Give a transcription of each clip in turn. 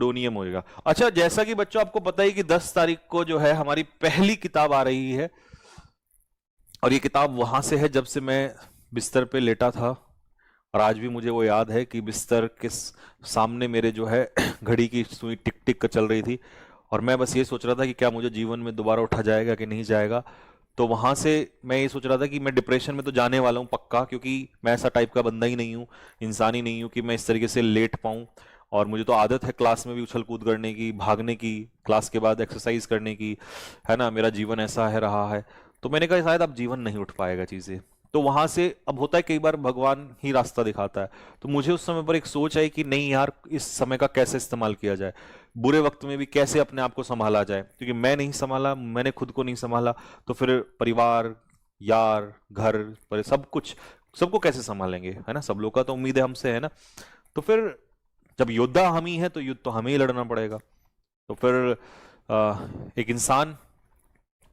डोनियम होएगा। अच्छा, जैसा कि बच्चों आपको पता ही कि 10 तारीख को जो है हमारी पहली किताब आ रही है, और ये किताब वहां से है जब से मैं बिस्तर पे लेटा था, और आज भी मुझे वो याद है कि बिस्तर के सामने मेरे जो है घड़ी की सुई टिक टिक कर चल रही थी, और मैं बस ये सोच रहा था कि क्या मुझे जीवन में दोबारा उठा जाएगा कि नहीं जाएगा। तो वहां से मैं ये सोच रहा था कि मैं डिप्रेशन में तो जाने वाला हूँ पक्का, क्योंकि मैं ऐसा टाइप का बंदा ही नहीं हूँ, इंसान ही नहीं हूँ कि मैं इस तरीके से लेट पाऊँ। और मुझे तो आदत है क्लास में भी उछल कूद करने की, भागने की, क्लास के बाद एक्सरसाइज करने की, है ना, मेरा जीवन ऐसा है रहा है। तो मैंने कहा शायद अब जीवन नहीं उठ पाएगा चीजें। तो वहां से अब होता है कई बार भगवान ही रास्ता दिखाता है। तो मुझे उस समय पर एक सोच आई कि नहीं यार, इस समय का कैसे इस्तेमाल किया जाए, बुरे वक्त में भी कैसे अपने आप को संभाला जाए, क्योंकि मैं नहीं संभाला, मैंने खुद को नहीं संभाला, तो फिर परिवार, यार, घर पर सब कुछ, सबको कैसे संभालेंगे, है ना, सब लोग का तो उम्मीद है हमसे, है ना। तो फिर जब योद्धा हम ही है तो युद्ध तो हमें ही लड़ना पड़ेगा। तो फिर एक इंसान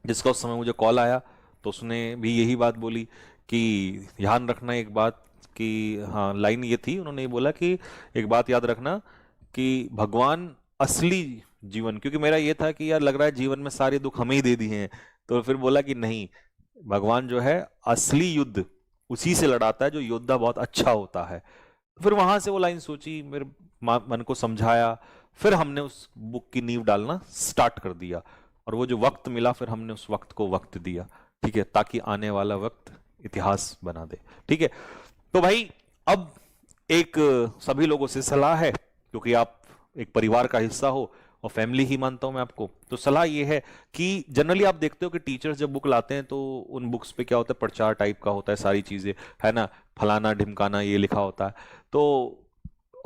जिसका उस समय मुझे कॉल आया, तो उसने भी यही बात बोली कि ध्यान रखना एक बात, कि हाँ, लाइन ये थी, उन्होंने ये बोला कि एक बात याद रखना कि भगवान असली जीवन, क्योंकि मेरा ये था कि यार लग रहा है जीवन में सारे दुख हमें ही दे दिए हैं, तो फिर बोला कि नहीं, भगवान जो है असली युद्ध उसी से लड़ाता है जो योद्धा बहुत अच्छा होता है। फिर वहां से वो लाइन सोची, मेरे मन को समझाया, फिर हमने उस बुक की नींव डालना स्टार्ट कर दिया। और वो जो वक्त मिला, फिर हमने उस वक्त को वक्त दिया, ठीक है, ताकि आने वाला वक्त इतिहास बना दे। ठीक है, तो भाई अब एक सभी लोगों से सलाह है, क्योंकि आप एक परिवार का हिस्सा हो, और फैमिली ही मानता हूं मैं आपको, तो सलाह ये है कि जनरली आप देखते हो कि टीचर्स जब बुक लाते हैं तो उन बुक्स पे क्या होता है, प्रचार टाइप का होता है, सारी चीजें, है ना, फलाना ढिमकाना ये लिखा होता है, तो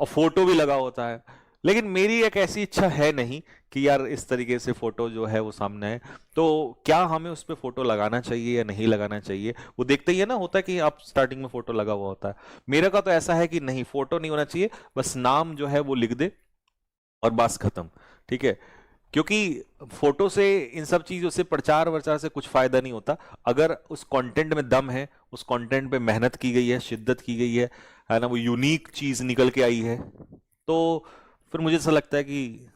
और फोटो भी लगा होता है। लेकिन मेरी एक ऐसी इच्छा है नहीं कि यार इस तरीके से फोटो जो है वो सामने है, तो क्या हमें उस पर फोटो लगाना चाहिए या नहीं लगाना चाहिए, वो देखते ही है ना, होता है कि आप स्टार्टिंग में फोटो लगा हुआ होता है। मेरे का तो ऐसा है कि नहीं, फोटो नहीं होना चाहिए, बस नाम जो है वो लिख दे और बस खत्म। ठीक है, क्योंकि फोटो से, इन सब चीजों से, प्रचार वरचार से कुछ फायदा नहीं होता। अगर उस कंटेंट में दम है, उस कंटेंट पे मेहनत की गई है, शिद्दत की गई है ना, वो यूनिक चीज निकल के आई है, तो फिर मुझे ऐसा लगता है कि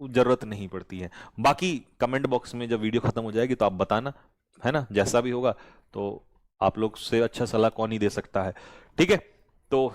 जरूरत नहीं पड़ती है। बाकी कमेंट बॉक्स में जब वीडियो खत्म हो जाएगी तो आप बताना, है ना, जैसा भी होगा, तो आप लोग से अच्छा सलाह कौन ही दे सकता है। ठीक है, तो